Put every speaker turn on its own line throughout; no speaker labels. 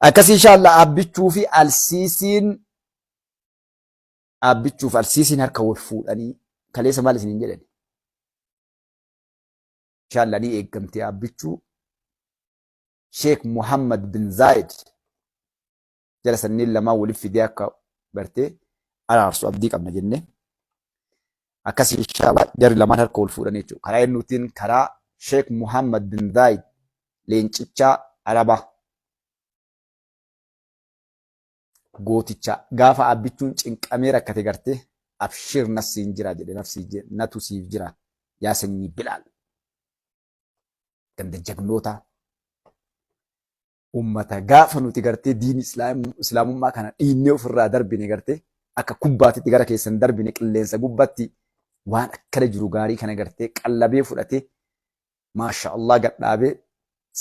akkas inshallah abbichuu fi alsiisiin harka wal fuudhanii kaleessa maal isiniin jedhan inshallah ni eeggamte abbichuu Sheek Muhammad bin Zayed jala sanniin lamaan waliif fidee akka bartee araarsu abdii qabna jenne akkas inshallah jarri lamaan harka wal fuudhanii jechuudha. Karaa eenyuutiin karaa Sheek Muhammad bin Zayed leencichaa Arabaa gooticha gaafa abbichuun cinqamee rakkate gartee abshir nafsiin jira jedhe natu siif jira yaa sanyii Bilaal ganda jagnoota ummata gaafa nuti gartee diin islaamummaa kana dhiinnee ofirraa darbine gartee akka kubbaatitti gara keessan darbine qilleensa gubbatti waan akkana jiru gaarii kana gartee qallabee fudhatee maasha Allah gadhaabee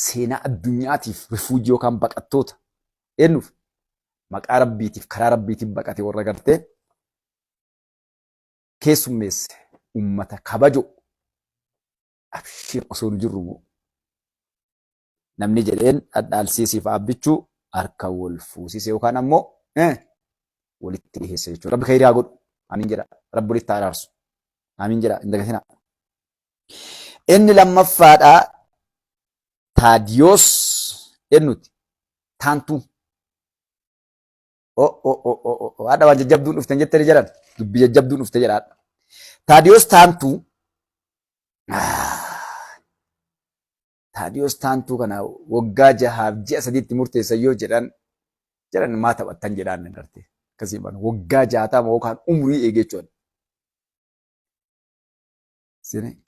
seenaa addunyaatiif rifuujii yookaan baqattoota eenyuuf maqaa rabbiitiif karaa rabbiitiin baqate warra gartee keessummeesse ummata kabajo abshir osoo hin jirru namni jedheen dhaalsiisiif abbichuu harka wal fuusise yookaan ammoo walitti dhiheesse jechuudha. Rabbi khayrii haa godhu. Amiin jedha. Rabbi walitti haa araarsu. Amiin jedha. Hin dagatina. Inni lammaffaadhaa Taadiyoos eenyuti? Taantuu. Haadha waan jajjabduun dhuftan jettanii jedhan. Dubbi jajjabduun dhufte jedhaadha. Taadiyoos Taantuu. Taadiyoos Taantuu kana waggaa 6 ji'a 3tti murteessan yoo jedhan maa taphattan jedhaan garte. Akkasii bana waggaa 60 yookaan umrii eegechuudha.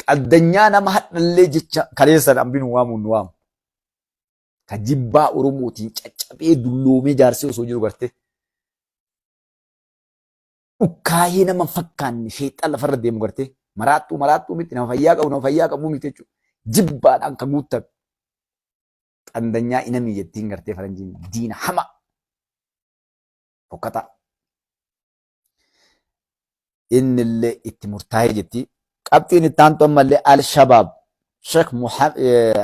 Qaddanyaa nama hadhallee jecha kaleessan hambin waamuun nu waamu. Ka jibbaa Oromootiin caccabee dulloomee jaarsee osoo jiru garte. Ukkaayee nama fakkaanne sheexan lafarra deemu garte. Maraattuu miti nama fayyaa qabu miti jechuudha. Jibbaadhaan kan guutan qandanyaa inamii jettiin gartee faranjiin diina hama fokkata innillee itti murtaa'ee jetti qabxiin itti aantu ammallee al-shabaab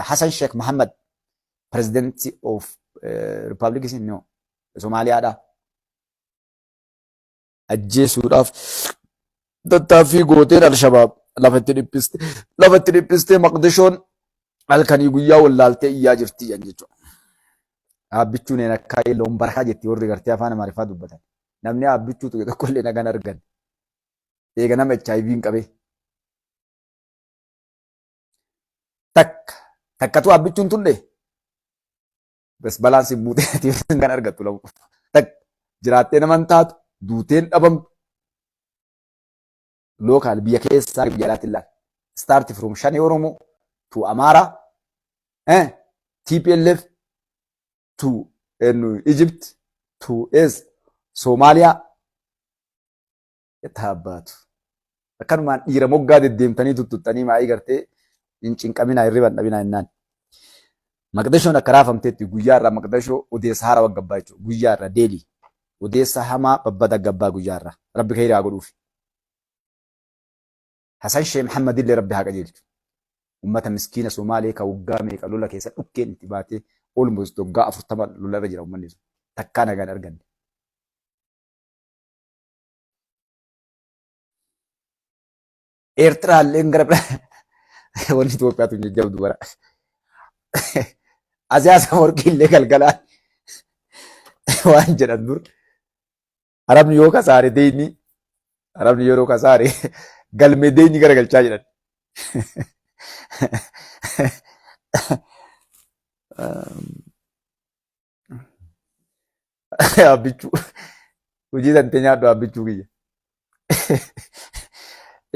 Hassan Sheikh Muhammad presidency of republic Somaaliyaadha ajjeesuudhaaf tattaaffii gooteen al-shabaab lafatti dhiphiste maqdishoon halkanii guyyaa wallaaltee iyyaa jirti jechuudha. Abbichuun akka loon barakaa jetti warri gartee afaan Amaariffaa dubbatan. Namni abbichuutu tokkollee nagaan argan. Eega nama HIV hin qabee. Takkatu abbichuun tunde. Bas balaansi buutee kan argattu lamu. Jiraattee naman taatu duuteen dhabamtu. Local biyya keessaa biyya alaatti illaan. Start from Shani Oromoo to Amara, TPLF to Egypt to Somalia. Taabbaatu. Akkanumaan dhiira moggaa deddeemtanii tuttuttanii maa'ii gartee hin cinqaminaa hirriban dhabinaa jennaan. Maqdishoon akka raafamteetti guyyaarraa Maqdishoo odeessa haaraa waggabbaa jechuudha. Guyyaarraa deelii. Odeessa hamaa babbada gabbaa guyyaarraa. Rabbi khayrii haa godhuufi. Hassan Sheikh Muhammad illee Rabbi haa qajeelchu. Ummata miskiina Somaalee ka waggaa meeqa lola keessa dhukkeen itti baatee almost waggaa 40 lola irra jira uummanni sun. Takkaa nagaan arganne. Eertiraallee gara wanni Itoophiyaatu hin jajjabdu bara. Asiyaasa morkiillee galgalaan waan jedhan dur. Arabni yoo kasaare deeyni Arabni yeroo kasaare galmee deeyni garagalchaa jedhan. Abbichuu hojii tantee nyaadhu abbichuu kiyya.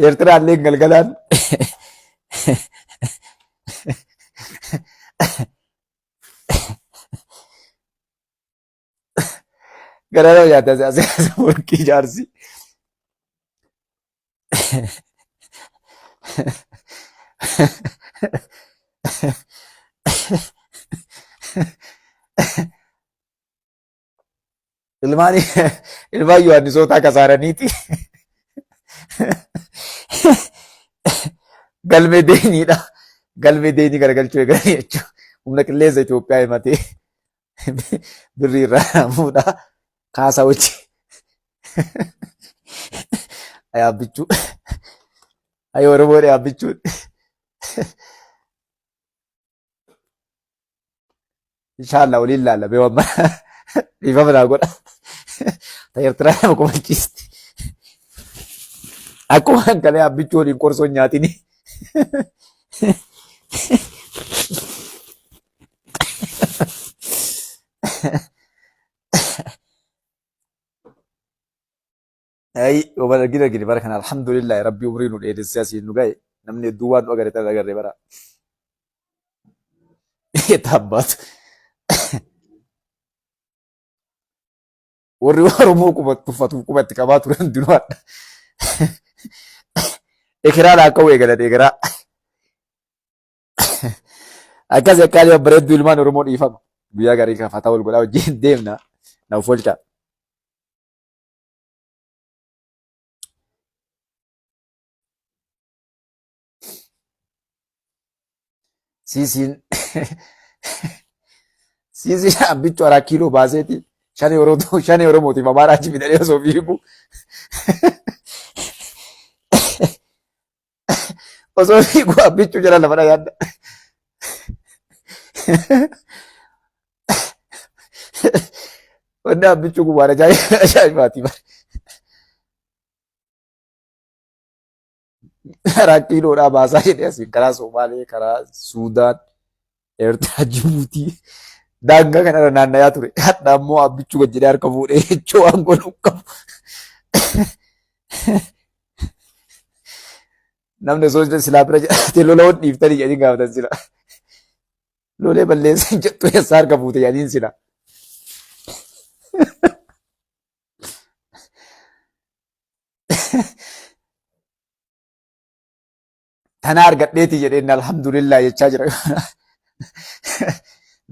Eertiraallee galgalaan gara nyaata asiyaasa morkii jaarsi. Ilmaan Yohaannisootaa kasaaraniiti. Galmee deeniidha. Galmee deenii garagalchuu eegalanii jechuudha. Humna qilleensa Itoophiyaa himatee birrii irraa fuudhaa kaasaa hojii yaabbichuu ayoo Oromoo yaabbichuun inshallah waliin laalla beewamma dhiifama naa godha ta Eertiraa nama kofachiisti akkuma hanqalee yaabbichuu waliin qorsoo nyaatini ay wabara gida gidi bara kana alhamdulillah rabbi umrii nu dheeresse asiin nu gahe namni hedduu waan nu agarre tan agarre bara taabbaatu warri Oromoo tuffatu qubatti qabaa turan hundinuu hadha ekeraa akka wee galan ekeraa akkas akkaalee bareedduu ilmaan Oromoo dhiifama guyyaa garii kafataa wal godhaa wajjin deemna na ufolcha siisiin siisiin abbichuu 4 kiiloo baaseeti shani Oromootiif amaaraa achi midhanii osoo fiigu osoo fiigu abbichuu jala lafa yaadda wanni abbichuu kun waan ajaa'ibaati bara 4 kiiloodhaa baasaa jedhee asiin karaa Somaalee karaa Suudaan Eertiraa Jibuutii daangaa kanarra naannayaa ture hadha ammoo abbichuu gad jedhee harka fuudhee jechuu waan godhu qabu namni osoo silaa bira jedhatee lola hon dhiiftanii jedhanii gaafatan sila lolee balleessan jettu eessaa harka fuute jedhaniin sila tana argadheeti jedheen alhamdulillah jechaa jira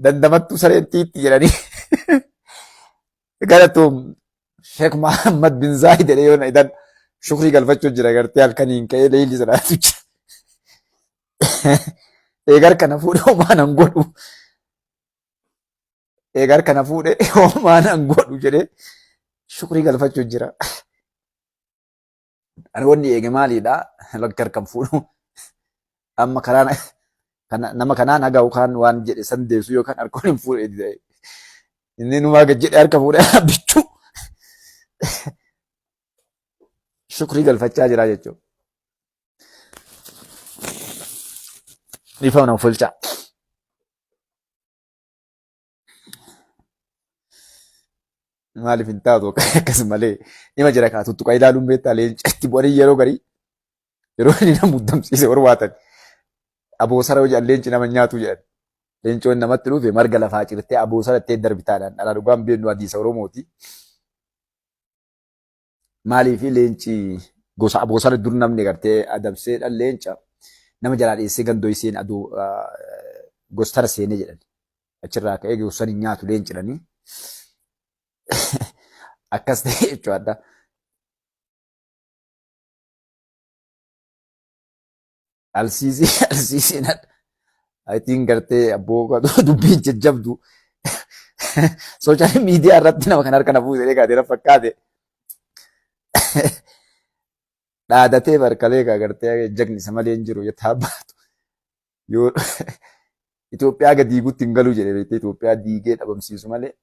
dandamattuu sareettiitti jedhanii galatuum Sheek Mahammad bin Zaayid jedhee yoo na idan shukrii galfachuu jira gartee halkaniin ka'ee leeyli sanaatu jira eegar kana fuudhe homaan an godhu eegar kana fuudhe homaan an godhu jedhee shukrii galfachuu jira ani wanni eege maaliidha lakki harkan fuudhu amma karaa nama kanaan haga ukaan waan jedhe san deesu yookaan harkoon hin fuudhe inni numaa gad jedhe harka fuudhe abbichuu shukrii galfachaa jira jechuudha. Dhiifama folchaa. Maaliif hin taatu akkas malee nima jira kaa tuttuqaa ilaaluun beektaa leencatti bu'anii yeroo garii yeroo inni nama muddamsiise horwaatan aboosara hojii leenci nama nyaatu jedhan leencoon namatti dhufe marga lafaa cirtee aboosara ittee darbitaadhaan dhala dhugaan beennu hadiisa Oromooti. Maaliif leenci gosa aboosara dur namni gartee adamseedhaan leenca nama jalaa dhiyeessee gandoo iseen aduu gostara seenee jedhan achirraa ka'ee gosan hin nyaatu leenci jedhanii akkas ta'e jechuudha. Alsiisiin ayitiin gartee abboo dubbiin jajjabdu sooshaal miidiyaa irratti nama kan harka na fuusee gaadee fakkaate dhaadatee barkalee gartee jagni isa malee hin jiru jettaa baatu yoo Itoophiyaa gadi diiguutti hin galuu jedhee beektee Itoophiyaa diigee dhabamsiisu malee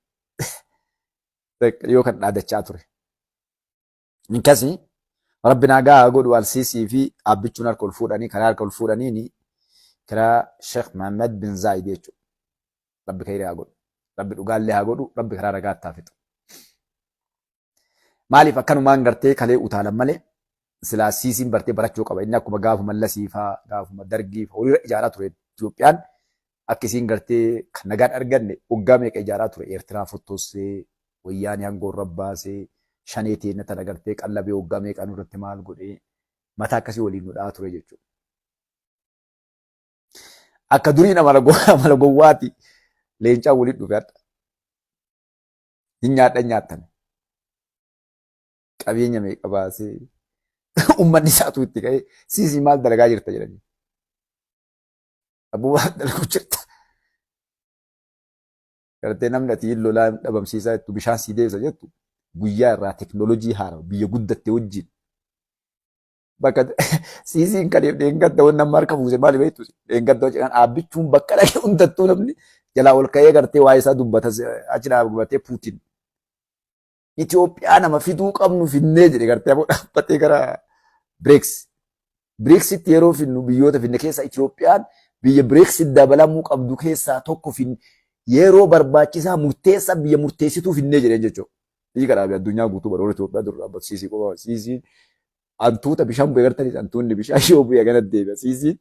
yoo kan dhaadachaa ture. Inkasii rabbi nagaa godhu alsiisii fi abbichuun harka ol fuudhanii karaa harka ol fuudhanii karaa Sheek Mahammad bin Zaayid jechuudha. Rabbi khayrii haa godhu. Rabbi dhugaallee haa godhu. Rabbi karaa ragaa haa fitu. Maaliif akkanumaan gartee kalee utaalan malee silaa siisiin bartee barachuu qaba. Inni akkuma gaafuma Lasiifaa gaafuma Dargiifaa horiira ijaaraa ture Itoophiyaan akka isiin gartee kan nagaan arganne waggaa meeqa ijaaraa ture Eertiraa fottossee wayyaanii aangoo irra baasee shaneetiin na tana gartee qallabee waggaa meeqaan irratti maal godhee mataa akkasii waliin nu dha'a ture jechuudha. Akka durii amala gowwaati leencaa waliin dhufe adda. Hin nyaadhan nyaattan. Qabeenya meeqa baasee uummanni isaatu itti ka'ee siisii maal dalagaa jirta jedhanii. Abbuu maal dalaguu jirta. gartee namni ati lolaa dhabamsiisaa jettu bishaan sii deebisa jettu guyyaa irraa teknoolojii haaraa biyya guddatte wajjin bakka siisiin kan dheengadda waan nama harka fuuse maali beektu dheengadda hojii kan dhaabbichuun bakka dhaqee hundattuu namni jalaa ol ka'ee gartee waa'ee isaa dubbata achi dhaabbatee Puutiin Itoophiyaa nama fiduu qabnu finnee jedhe gartee ammoo dhaabbatee gara Biriksitti yeroo finnu biyyoota finne keessa Itoophiyaan biyya Biriksitti dabalamuu qabdu keessaa tokko finne yeroo barbaachisaa murteessaa biyya murteessituu finnee jedheen jechuudha. Biyyi kadhaabii addunyaa guutuu baroora Itoophiyaa dura dhaabbatu siisii qofa siisiin antuuta bishaan bu'ee gartanii antuunni bishaan yoo bu'ee gana deebi'a siisiin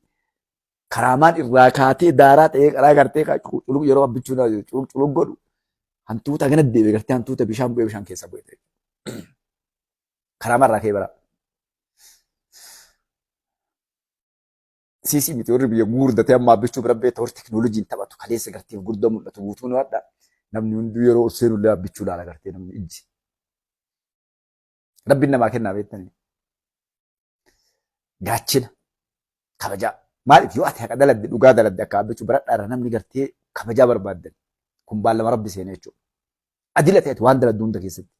karaamaan irraa kaatee daaraa ta'ee karaa gartee culug yeroo abbichuun culug godhu hantuuta gana deebi'e gartee hantuuta bishaan bu'ee bishaan keessa bu'e ta'e. Karaamaa irraa ka'ee bara. Siisii miti warri biyya guurdatee amma abbichuu bira beektaa warri teknooloojiin taphatu kaleessa gartee gurguddaa mul'atu guutuun waadhaa. Namni hunduu yeroo ol seenu illee abbichuu laala gartee namni ijji. Rabbiin namaa kennaa beektanii. Gaachina kabajaa maaliif yoo ati haqa daladde dhugaa daladde akka abbichuu baradhaadha namni gartee kabajaa barbaaddan kun baallama rabbi seenee jechuudha. Adila ta'etu waan daladdu hunda keessatti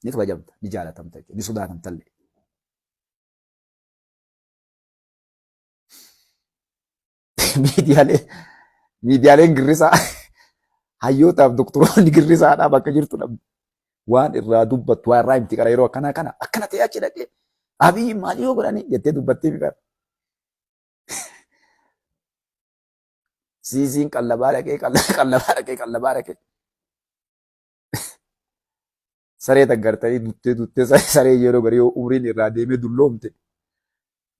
ni kabajamta ni jaalatamta jechuudha ni sodaatamtallee. Miidiyaaleen girrisaa hayyootaaf doktoroonni girrisaadhaa bakka jirtu dhabde waan irraa dubbattu waan irraa himti qara yeroo akkana ta'e achi dhaqee Abiyyi maali yoo godhanii jettee dubbattee biqilaa. Siisiin qallabaa dhaqee. Saree taggartanii duttee saree yeroo garii yoo umriin irraa deemee dulloomte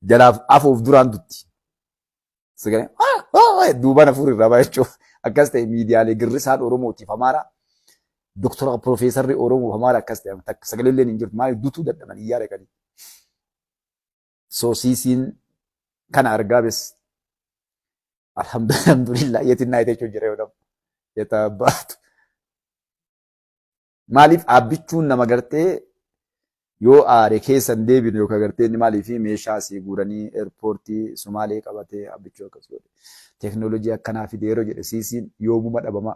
jalaaf afuuf duraan dutti. Duuba nafuur irraa ba'a jechuudha. Akkas ta'e miidiyaalee girrisaan Oromootiif Amaaraa doktora Piroofeesarri Oromoo Amaaraa akkas ta'e takka sagalee illee hin jirtu maaliif dutuu dadhaban iyyaa dhaqanii. Siisiin kana argaa bes alhamdulillah yetin naa jechuun jira yoo ta'u yeta baatu. Maaliif abbichuun nama gartee yoo aare keessa hin deebine yookaan gartee inni maaliif meeshaa asii guuranii eerpoortii Sumaalee qabatee abbichuu akkas godhe. Teknoolojii akkanaa fide yeroo jedhe siisiin yoomuma dhabama.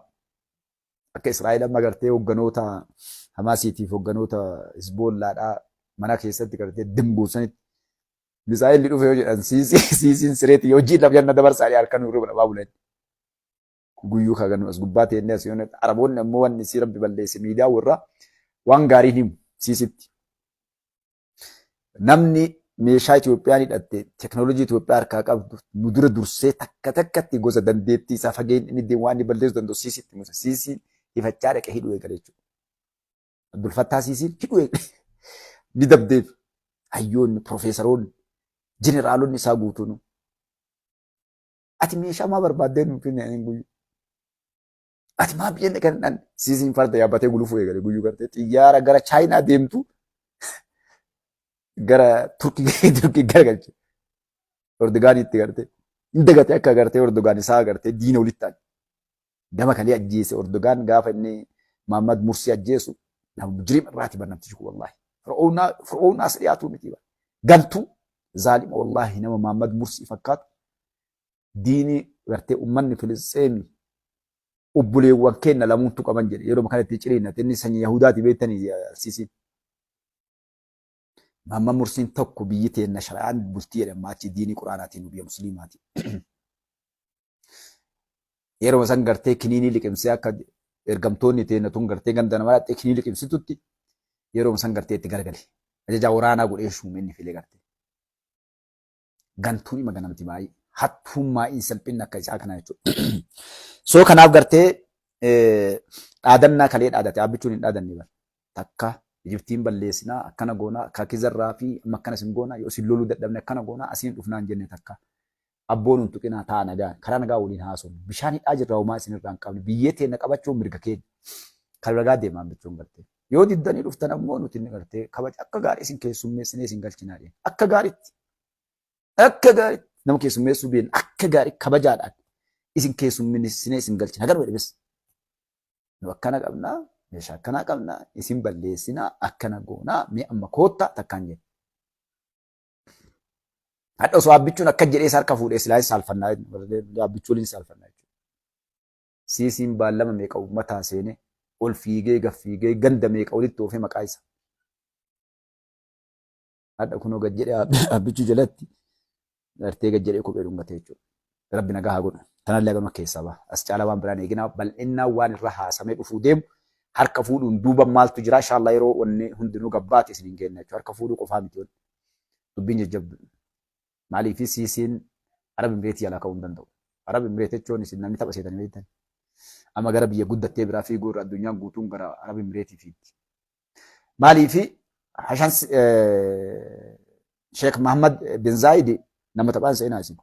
Akka Israa'eel amma gartee hogganoota Hamaasiitiif hogganoota Hizbollaadhaa mana keessatti gartee dimbuusanitti Misaa'elli dhufe yoo jedhan siisiin sireetti yoo hojii lafa janna dabarsaadhee harka nurra dhabaa bulan. Guyyuu kaaganu as gubbaa ta'e inni as yoo Araboonni ammoo wanni si rabbi balleesse miidiyaa warra waan gaarii himu siisitti. Namni meeshaa Itoophiyaan hidhatte teknoolojii Itoophiyaa harkaa qabdu nu dura dursee takka takkatti gosa dandeettii isaa fageenya inni deemu waan inni balleessu danda'u siisitti musa. Siisiin ifachaa dhaqee hidhuu eegale jechuudha. Abdulfattaa siisiin hidhuu eegale. Ni dabdeef hayyoonni piroofeesaroonni jeneraalonni isaa guutuun. Ati meeshaa maa barbaaddee nuuf hin guyyuu? Ati maa biyya kan siisiin farda yaabbatee gulufuu eegale guyyuu gartee xiyyaara gara Chaayinaa deemtu gara Turkii garagalche. Ordogaan itti gartee. Inni dagatee akka gartee Ordogaan isaa gartee diina walitti ta'an. Gama kalee ajjeese Ordogaan gaafa inni Mahammad Mursii ajjeesu nama mujrima irraati bannamti jiru wallaahi. Fir'oon as dhiyaatu miti. Galtuu zaalima wallaahi nama Mahammad Mursii fakkaatu diini gartee uummanni Filisxeemii obboleewwan kenna lamuun tuqaman jedhe yeroo kanatti ciriinnate inni sanyii Yahudaati beektanii siisiin. Mahammad Mursiin tokko biyyi teenna shari'aan bultii jedhama achi diinii quraanaatiin biyya musliimaati. Yeroo san gartee kiniinii liqimsee akka ergamtoonni teenna tun gartee ganda namaa dhaqxee kiniinii liqimsitutti yeroo san gartee itti gargale. Ajajaa waraanaa godhee shuumee inni filee gartee. Gantuun ima ganamti baay'ee. Hattummaa hin salphinne akka isaa kana jechuudha. Soo kanaaf gartee dhaadannaa kalee dhaadate abbichuun hin dhaadanne bara. Takka Ijiptiin balleessinaa akkana goonaa akka kizarraa fi amma akkana sin goonaa yoo sin loluu dadhabne akkana goonaa asiin dhufnaan jenne takka. Abboon hin tuqinaa ta'a nagaa karaa nagaa waliin haasofnu bishaan hidhaa jirra homaa isin irraa hin qabne biyyee teenya qabachuun mirga keenya. Kan ragaa deemaan bichuun gartee. Yoo diddanii dhuftan ammoo nuti inni gartee kabaja akka gaarii isin keessummeessinee isin galchinaa deema. Akka gaariitti. Akka gaariitti. Nama keessummeessuu beekna akka gaarii kabajaadhaan isin keessummeessinee isin galchina agar bedhees. Nu akkana qabnaa meeshaa akkanaa qabnaa isin balleessinaa akkana goonaa mi'a amma koottaa takkaan jenna. Hadha osoo abbichuun akka jedhee isa harka fuudhee silaa hin saalfannaa abbichuun hin saalfannaa jechuudha. Siisiin baallama meeqa uummataa seene ol fiigee gaffiigee ganda meeqa walitti oofee maqaa isa. Hadha kunoo gad jedhee abbichuu jalatti gartee gad jedhee kophee dhungatee jechuudha. Rabbi nagaa haa godhu. Kanallee agaruma keessaa ba'a. As caalaa waan biraan eeginaa bal'innaa waan irra haasamee dhufuu deemu harka fuudhuun duuba maaltu jira inshaAllah yeroo wanni hundinuu gabbaate isin hin kenna jechuudha. Harka fuudhuu qofaa miti wanni. Dubbiin jajjabdu. Maaliif siisiin Arab Imireetii jalaa ka'uu hin danda'u. Arab Imireetii jechuun isin namni tapha seetanii beektan. Amma gara biyya guddattee biraa fiiguu irra addunyaan guutuun gara Arab Imireetii fiigdi. Maaliif Hashan Sheekh Muhammad bin Zaayid nama taphaan seenaa isin.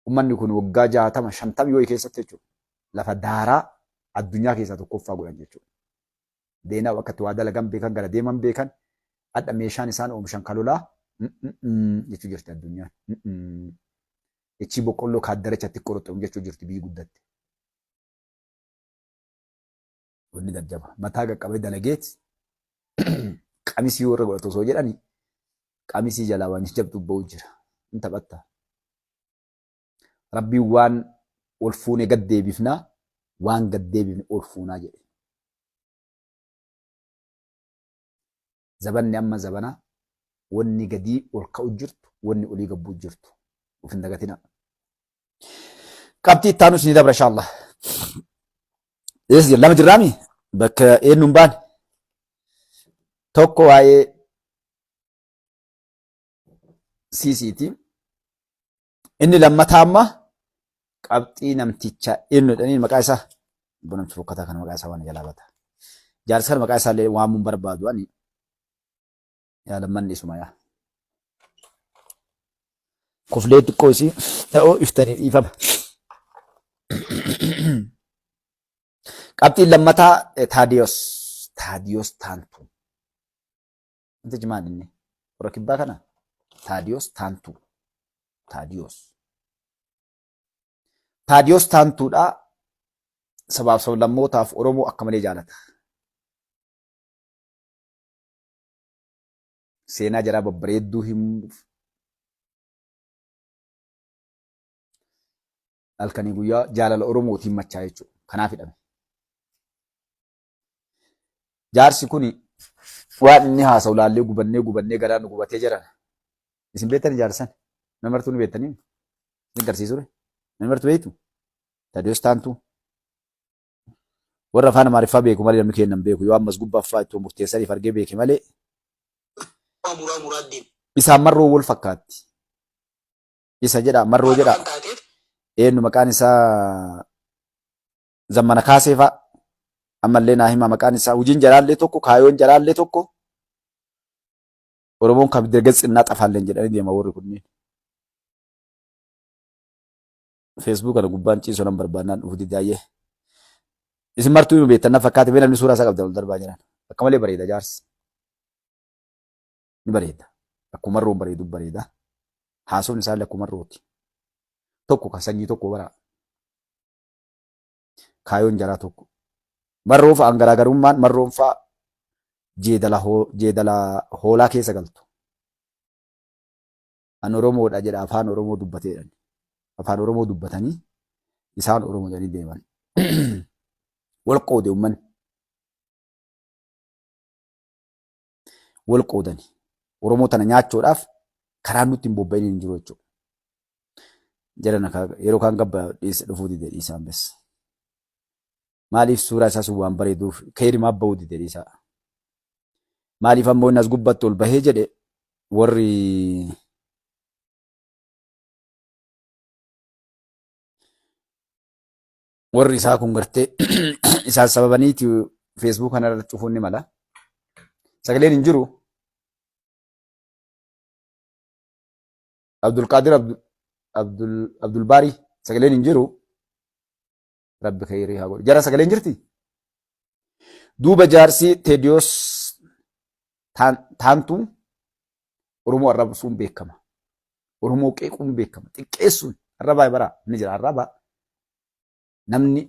Uummanni kun waggaa 60-50 yoo keessatti jechuudha. Lafa daaraa addunyaa keessaa tokkoffaa godhan jechuudha. Deenaa wakkatti waa dalagan beekan gara deeman beekan hadha meeshaan isaan oomishan kalolaa jechuu jirti addunyaan. Ichi boqqolloo kaaddarachatti qorxuun jechuu jirti biyyi guddatte. Wanni jajjaba. Mataa qaqqabee dalageeti. Qamisii warra godhatu osoo jedhani qamisii jalaa waan jajjabdu ba'u jira. Hin taphatta. Rabbiin waan ol fuune gad deebifnaa waan gad deebifne ol fuunaa jedhe. Zabanni amma zabana wanni gadii ol ka'u jirtu wanni olii gabbuu jirtu. Uf hin dagatina. Qabxii itti aanus ni dabra inshaAllah. Lama jirraami bakka eenyuun baane tokko waa'ee siisiiti. Inni lammataa amma qabxii namticha eenyudhanii maqaa isaa bonamchi fokkataa kana maqaa isaa waan jalaa bata. Jaarsa kana maqaa isaa illee waamuun barbaadu ani yaa lammanni isuma yaa. Koflee xiqqoo isii ta'oo iftanii dhiifama. Qabxiin lammataa Taadiyoos Taantuu. Wanti jimaan inni warra kibbaa kana Taadiyoos Taantuu. Taadiyoos Taantuudhaa sabaaf sablammootaaf Oromoo akka malee jaalata. Seenaa jaraa babbareedduu himuuf halkanii guyyaa jaalala Oromootiin machaa jechuudha. Kanaaf hidhame. Jaarsi kuni waan inni haasa'u laallee gubannee garaan nu gubatee jiran. Isin beektanii jaarsan? Nama martuu ni beektanii? Isin garsiisure? Nama martuu beektu? Taadiyoos Taantuu. Warra afaan Amaariffaa beeku malee namni kennan beeku yoo ammas gubbaffaa ittoo murteessaniif argee beeke malee. Isaan marroo wal fakkaatti. Isa jedha marroo jedha. Eenyu maqaan isaa Zammana Kaaseefaa. Ammallee naa hima maqaan isaa hojiin jalaallee tokko kaayoon jalaallee tokko Oromoon kan dargaggeessi innaa xafaalleen jedhanii deema warri kunneen. Facebook kana gubbaan ciisoo nan barbaannaan dhufu didaayyee. Isin martuu beektan na fakkaate namni suuraa isaa qabdan ol darbaa jiran. Akka malee bareeda jaarsi. Ni bareeda. Akkuma marroon bareedu bareeda. Haasofni isaallee akkuma marrooti. Tokko kan sanyii tokko bara. Kaayoon jalaa tokko. Marroon fa'aan garaagarummaan marroon fa'a jeedala hoolaa keessa galtu. An Oromoodha jedha afaan Oromoo dubbateedhaan. Afaan Oromoo dubbatanii isaan Oromoo jedhanii deeman. Wal qoode uummanni. Wal qoodani. Oromoo tana nyaachuudhaaf karaan nutti hin bobba'in hin jiru jechuudha. Jedhan yeroo kaan gabba dhufuu dide dhiisaan bessa. Maaliif suuraa isaa sun waan bareeduuf keerimaa bahuu dide dhiisaa. Maaliif ammoo inni as gubbatti ol bahee jedhe warri isaa kun gartee isaan sababaniiti Facebook kana irratti cufuun ni mala. Sagaleen hin jiru. Abdulqaadir Abdulbaarii sagaleen hin jiru. Rabbi khayrii haa godhu. Jara sagaleen jirti. Duuba jaarsi Taadiyoos Taantuu Oromoo arrabsuun beekama. Oromoo qeequun beekama. Xiqqeessuun arrabaa bara ni jira arrabaa. Namni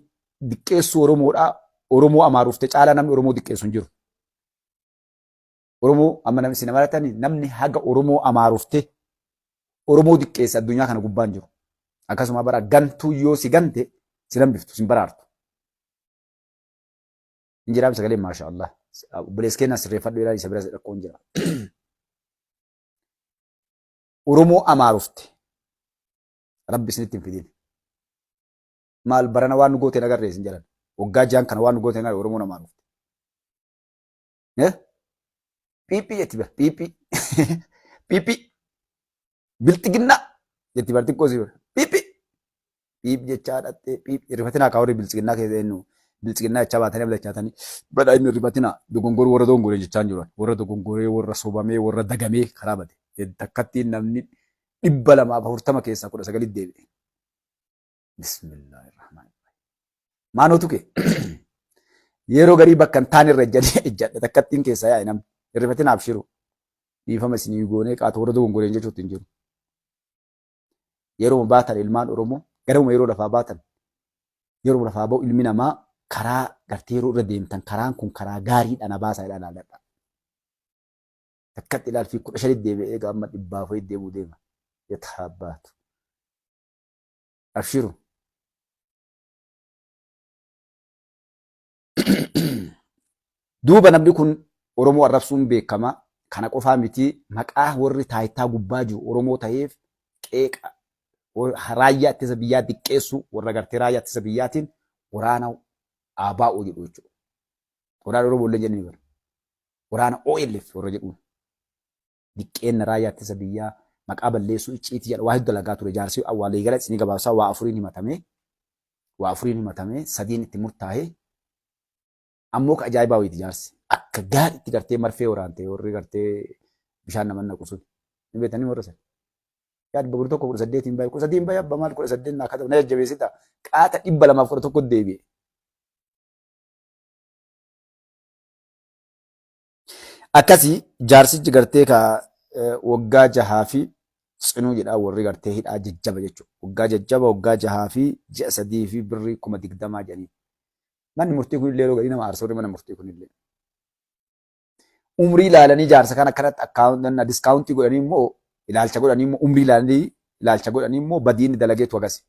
diqqeessu Oromoodhaa Oromoo amaaruuf ta'e caalaa namni Oromoo diqqeessu hin jiru. Oromoo amma namni isin baratanii namni haga Oromoo amaaruuf ta'e Oromoo diqqeessa addunyaa kana gubbaan jiru. Akkasuma bara gantuu yoo si gante sinan biftu sin baraartu. Injiraam sagalee maasha Allah. Obboleessa keenya sirreeffadhu ilaalii isa bira rakkoo hin jira. Oromoo Amaarufte. Rabbi isinitti hin fidin. Maal barana waan nu gooteen agarree sin jedhan. Waggaa jaan kana waan nu gooteen agarree Oromoon Amaarufte. Piiphii jetti bira piiphii. Piiphii. Bilxiginnaa jetti bar xiqqoo si bira. Piiphii. Piiphii jechaa dhattee piiphii. Rifatinaa kaawwarri bilxiginnaa keessa eenyu. Bilxiginnaa jechaa baatanii abdachaatanii. Badhaa inni rifatinaa dogongoruu warra dogongoree jechaan jiran. Warra dogongoree, warra sobamee, warra dagamee karaa bade. Takkattiin namni 240 keessaa 19 deebi'e. Bismillahirrahmanirrahim. Maanootu kee yeroo garii bakka hin taane irra ejjadhe takkattiin keessaa yaa'e namni rifatinaa abshiru. Dhiifama isinii goonee qaata warra dogongoreen jechuutti hin jiru. Yeroo baatan ilmaan Oromoo garuma yeroo lafaa baatan yeroo lafaa ba'u ilmi namaa karaa gartee yeroo irra deemtan karaan kun karaa gaariidha na baasaa ilaaladha. Takkatti ilaalfii 15 deebi'ee gaamma 100 deebuu deema. Yataabbaatu. Abshiru. Duuba namni kun Oromoo arrabsuun beekama. Kana qofaa miti maqaa warri taayitaa gubbaa jiru Oromoo ta'eef qeeqa raayyaa ittisa biyyaa diqqeessu warra gartee raayyaa ittisa biyyaatiin waraana ABO jedhu jechuudha. Waraana Oromoo illee jennee bara. Waraana OLF warra jedhuun. Diqqeenna raayyaa ittisa biyyaa maqaa balleessuu icciitii jedha waa hedduu dalagaa ture jaarsii awwaalee gara isinii gabaabsaa waa afuriin himatamee sadiin itti murtaa'ee ammoo ka ajaa'ibaa wayiiti jaarsi. Akka gaariitti gartee marfee waraantee warri gartee bishaan nama naqu sun. Ni beektanii warra sana. Yaad bagur tokko 18 baay'ee 18 baay'ee abba maal 18 naa katabu na jajjabeessita qaata 211 deebi'e. Akkasii jaarsichi gartee ka waggaa 6 fi tsinuu jedhaa warri gartee hidhaa jajjaba jechuudha. Waggaa jajjaba waggaa 6 fi ji'a 3 fi birrii 20,000 jedhanii. Manni murtii kun illee yeroo gadii nama aarsa mana murtii kun illee. Umrii ilaalanii jaarsa kan akkanatti diskaawuntii godhanii immoo ilaalcha godhanii immoo umrii ilaalanii ilaalcha godhanii immoo badiin dalageetu agasi.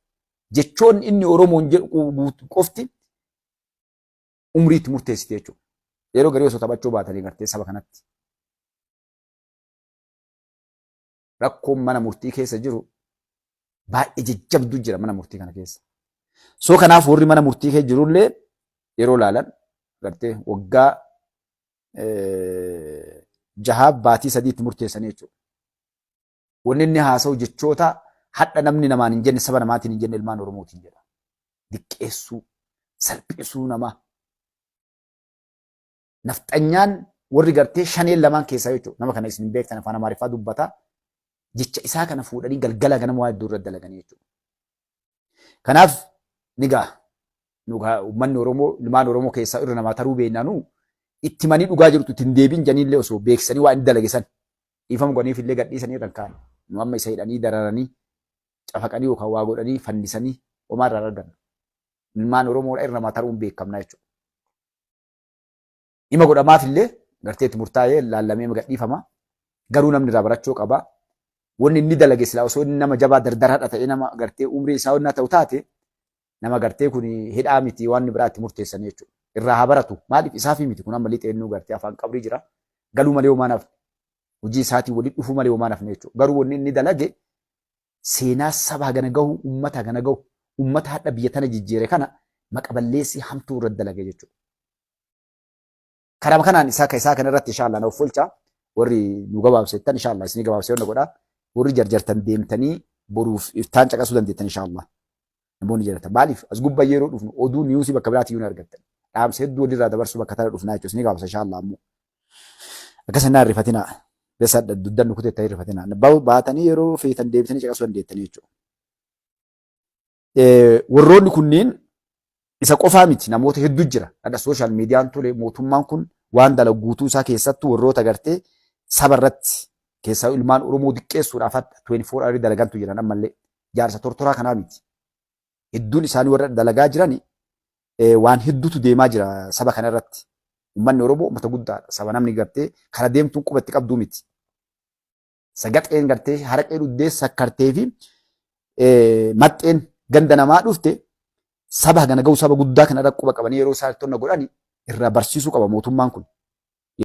Jechoonni inni Oromoon jedhu qofti umriitti murteessite jechuudha. Yeroo garii osoo taphachuu baatanii gartee saba kanatti. Rakkoon mana murtii keessa jiru baay'ee jajjabdu jira mana murtii kana keessa. So kanaaf warri mana murtii keessa jirullee yeroo ilaalan gartee waggaa 6 baatii 3 itti murteessanii jechuudha. Wanni inni haasa'u jechoota hadha namni namaan hin jenne saba namaatiin hin jenne ilmaan Oromootiin jedha. Diqqeessuu, salphisuu namaa. Nafxanyaan warri gartee shaneen lamaan keessaa jechuudha. Nama kana isin beektan afaan Amaariffaa dubbataa. Jecha isaa kana fuudhanii galgala ganama waa iddoo irra dalaganii jechuudha. Kanaaf nigaa uummanni Oromoo ilmaan Oromoo keessaa irra namaa taruu beeknaanu itti manii dhugaa jirtu ittiin deebiin janiillee osoo beeksisanii waa inni dalagisan dhiifama godhaniif illee gadhiisanii irra kaa'an. Nu amma isa hidhanii dararanii cafaqanii yookaan waa godhanii fannisanii homaa irraa argan. Ilmaan Oromoo irra namaa taruun beekamna jechuudha. Dhima godhamaaf illee gartee itti murtaa'ee laallamee gadhiifama. Garuu namni irraa barachuu qaba. Wanni inni dalage silaa osoo inni nama jabaa dardaraadha ta'ee nama gartee umrii isaa onnaa ta'u taate nama gartee kun hidhaa miti waan biraatti murteessan jechuudha. Irraa haa baratu. Maaliif isaaf miti kun amma lixeennuu gartee afaan qabrii jira. Galuu malee homaa nafne. Hojii isaatiin waliin dhufuu malee homaa nafne jechuudha. Garuu wanni inni dalage seenaa sabaa gana gahu, uummata gana gahu, uummata hadha biyya tana jijjiire kana maqaballeessii hamtuu irratti dalage jechuudha. Karaa kanaan isaa kana irratti inshallah na uffolcha warri nu gabaabseettan inshallah isin gabaabsee hunda godhaa. Warri jarjartan deemtanii boruuf iftaan caqasuu dandeettan inshallah. Namoonni jaratan maaliif as gubbaa yeroo dhufnu oduu niwusii bakka biraatti yoo argattan. Dhaamsa hedduu walirraa dabarsuu bakka tana dhufnaa jechuudha. Isin gabaabsa inshallah ammoo. Akkasii naa rifatinaa. Besa duddan nu kuteetta rifatinaa. Baatanii yeroo feetan deebitanii caqasuu dandeettanii jechuudha. Warroonni kunniin isa qofaa miti namoota hedduu jira. Adda sooshaal miidiyaan tole mootummaan kun waan dalaguutuu isaa keessattuu warroota gartee saba irratti keessaa ilmaan Oromoo diqqeessuudhaaf 24 hours dalagantu jiran ammallee jaarsa tortoraa kanaa miti. Hedduun isaanii warra dalagaa jiran waan hedduutu deemaa jira saba kana irratti. Uummanni Oromoo uummata guddaadha. Saba namni gartee kara deemtuun qubatti qabduu miti. Sagaxeen gartee haraqee dhuddee sakkartee fi maxxeen ganda namaa dhufte saba hagana ga'u saba guddaa kana quba qabanii yeroo isaan tonna godhani irraa barsiisuu qaba mootummaan kun.